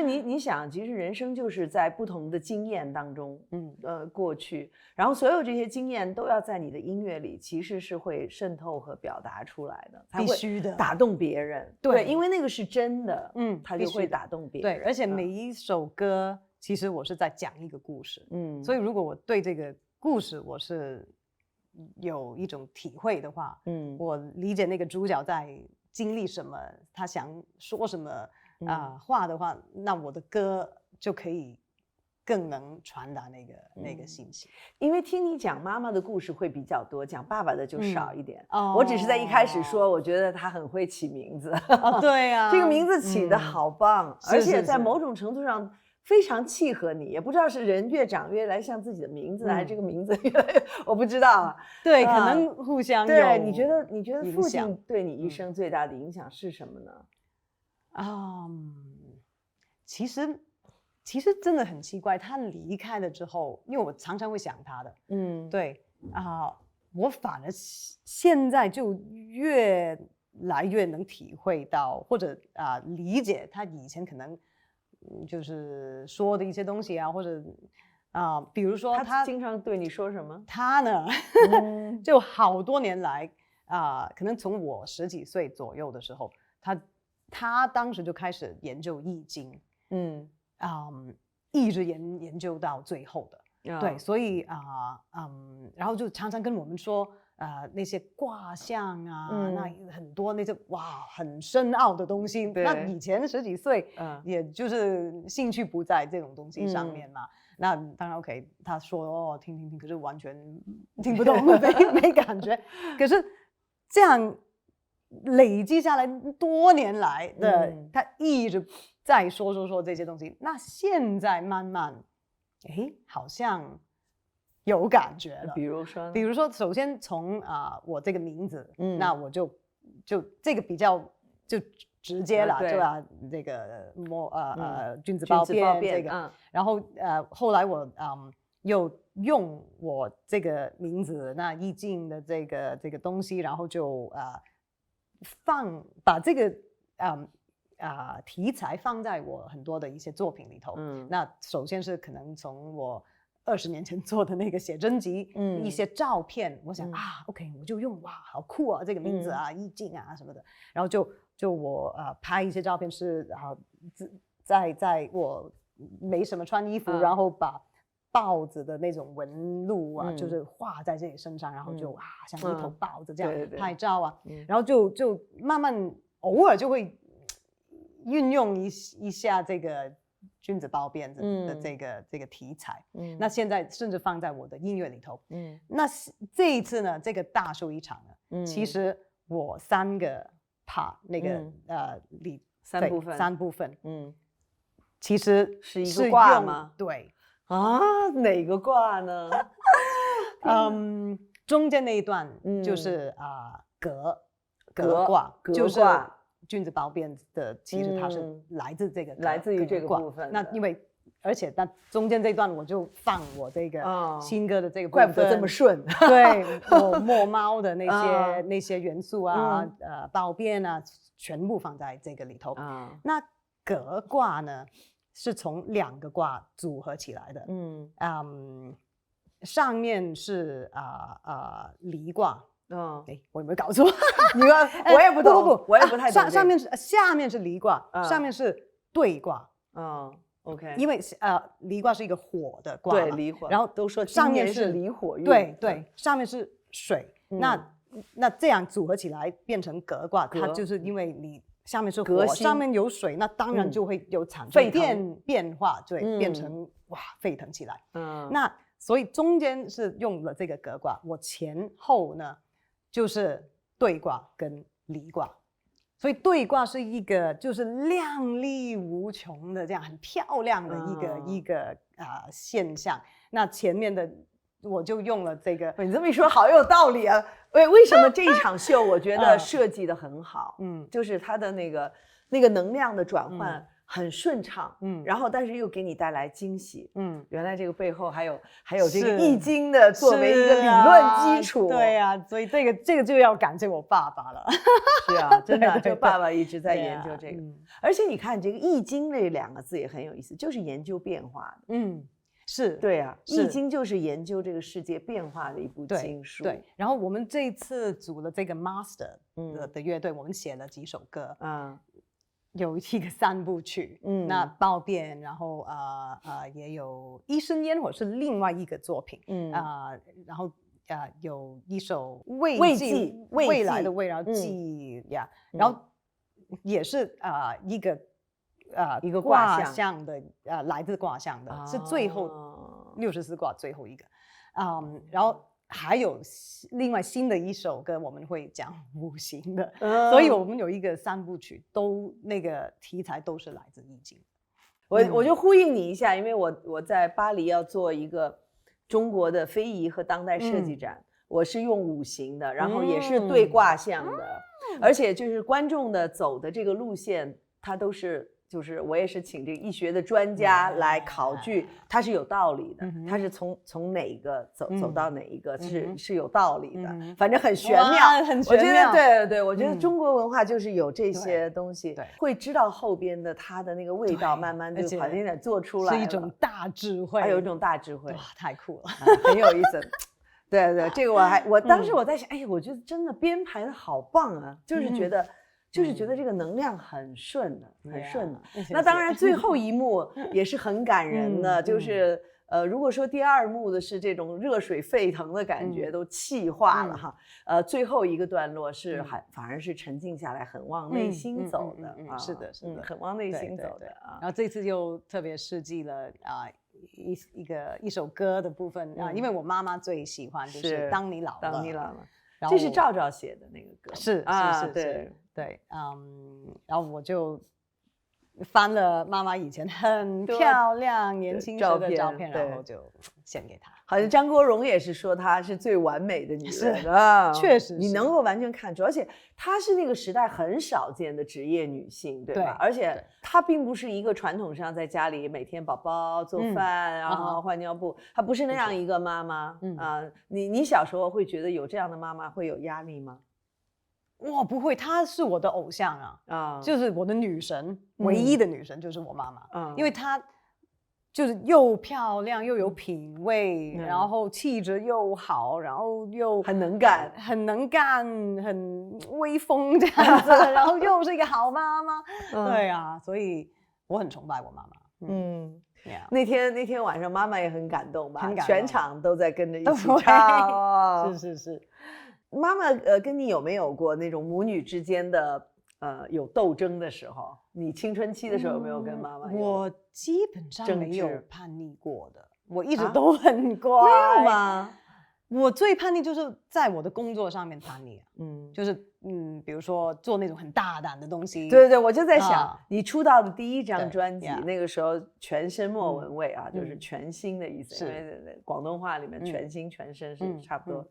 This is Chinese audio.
你想，其实人生就是在不同的经验当中，过去，然后所有这些经验都要在你的音乐里，其实是会渗透和表达出来的，才会打动别人。对，因为那个是真的，它就会打动别人。对，而且每一首歌，其实我是在讲一个故事，所以如果我对这个故事我是有一种体会的话，我理解那个主角在经历什么，他想说什么话的话，那我的歌就可以更能传达那个信息。因为听你讲妈妈的故事会比较多，讲爸爸的就少一点。我只是在一开始说，我觉得他很会起名字。对啊，这个名字起得好棒，而且在某种程度上非常契合你，也不知道是人越长越来像自己的名字，还是这个名字越来越我不知道。对，可能互相有对，你觉得父亲对你一生最大的影响是什么呢？其实真的很奇怪，他离开了之后，因为我常常会想他的，对我反而现在就越来越能体会到，或者理解他以前可能就是说的一些东西啊，或者比如说他经常对你说什么？他呢，就好多年来可能从我10几岁左右的时候，他当时就开始研究易经，一直研究到最后的，对，所以然后就常常跟我们说那些卦象啊，那很多那些很深奥的东西，那以前10几岁，也就是兴趣不在这种东西上面嘛。那当然 OK， 他说听，可是完全听不懂，没感觉。可是这样累积下来多年来的，他一直在说这些东西。那现在慢慢，好像有感觉了。比如说，首先从我这个名字，那我就这个比较就直接了，就这个君子褒辩这个，然后后来我又用我这个名字那易经的这个东西，然后就把这个题材放在我很多的一些作品里头。那首先是可能从我20年前做的那个写真集，一些照片，我想OK， 我就用好酷啊这个名字易经啊什么的，然后就我拍一些照片是在我没什么穿衣服，然后把豹子的那种纹路就是画在这里身上，然后就像一头豹子这样拍照啊，然后就慢慢偶尔就会运用一下这个君子褒辩的这个题材，那现在甚至放在我的音乐里头。那这一次呢，这个大秀一场呢，其实我3个 part 那个三部分，其实是一个卦吗？对哪个卦呢？中间那一段就是革卦，就是君子褒辩的，其实它是来自于这个部分。那因为而且那中间这段我就放我这个新歌的这个部分，怪不得这么顺。对，我墨猫的那些元素褒辩全部放在这个里头。那革卦呢是从2个卦组合起来的。上面是离卦。我有没有搞错？我也不懂，我也不太懂。下面是离卦，上面是兑卦。OK， 因为离卦是一个火的卦，对，离火。然后都说上面是离火运，对，上面是水。那这样组合起来变成革卦，它就是因为你下面是火，上面有水，那当然就会有产生变化，对，变成沸腾起来。那所以中间是用了这个革卦，我前后呢就是兑卦跟离卦。所以兑卦是一个就是亮丽无穷的这样很漂亮的一个现象。那前面的我就用了这个。你这么一说好有道理啊。为什么这一场秀我觉得设计得很好？就是它的那个能量的转换很顺畅，然后但是又给你带来惊喜，原来这个背后还有这个易经的作为一个理论基础，对呀，所以这个就要感谢我爸爸了。是啊，真的，就爸爸一直在研究这个，而且你看这个易经这2个字也很有意思，就是研究变化的，是，对啊，易经就是研究这个世界变化的一部经书。对，然后我们这一次组了这个 Master 的乐队，我们写了几首歌，有一个3部曲，那暴变，然后也有一生烟火是另外一个作品，然后有一首慰藉未来的未，然后记呀，然后也是一个卦象的来自卦象的，是最后64卦最后一个，然后还有另外新的一首歌我们会讲五行的，所以我们有一个3部曲，都那个题材都是来自易经。我就呼应你一下，因为我在巴黎要做一个中国的非遗和当代设计展，我是用五行的，然后也是对卦象的，而且就是观众的走的这个路线，它都是。就是我也是请这个易学的专家来考据，它是有道理的，它是从哪一个走到哪一个是有道理的，反正很玄妙，很玄妙。我觉得对，我觉得中国文化就是有这些东西，会知道后边的它的那个味道，慢慢就好像有点做出来了，是一种大智慧，还有一种大智慧，哇，太酷了，很有意思。对，这个我当时我在想，哎，我觉得真的编排的好棒啊，就是觉得这个能量很顺的，很顺的。那当然，最后一幕也是很感人的，就是如果说第2幕的是这种热水沸腾的感觉，都气化了哈。最后一个段落是反而是沉静下来，很往内心走的啊。是的，很往内心走的啊。然后这次就特别设计了一首歌的部分因为我妈妈最喜欢就是当你老了，这是赵赵写的那个歌，是对，然后我就翻了妈妈以前很漂亮年轻时的照片，然后就献给她。好像张国荣也是说她是最完美的女人啊，确实你能够完全看出，而且她是那个时代很少见的职业女性，对吧？而且她并不是一个传统上在家里每天宝宝做饭，然后换尿布，她不是那样一个妈妈啊。你小时候会觉得有这样的妈妈会有压力吗？哇，不会，她是我的偶像啊，就是我的女神，唯一的女神就是我妈妈，因为她就是又漂亮又有品味，然后气质又好，然后又很能干，很威风这样子，然后又是一个好妈妈，对啊，所以我很崇拜我妈妈。那天晚上妈妈也很感动吧，全场都在跟着一起唱，是。妈妈跟你有没有过那种母女之间的有斗争的时候？你青春期的时候有没有跟妈妈有？我基本上没有叛逆过的，我一直都很乖。没有吗？我最叛逆就是在我的工作上面叛逆就是比如说做那种很大胆的东西。对，我就在想，你出道的第1张专辑，那个时候全身莫文蔚啊，就是全新的意思，因为广东话里面全新全身是差不多。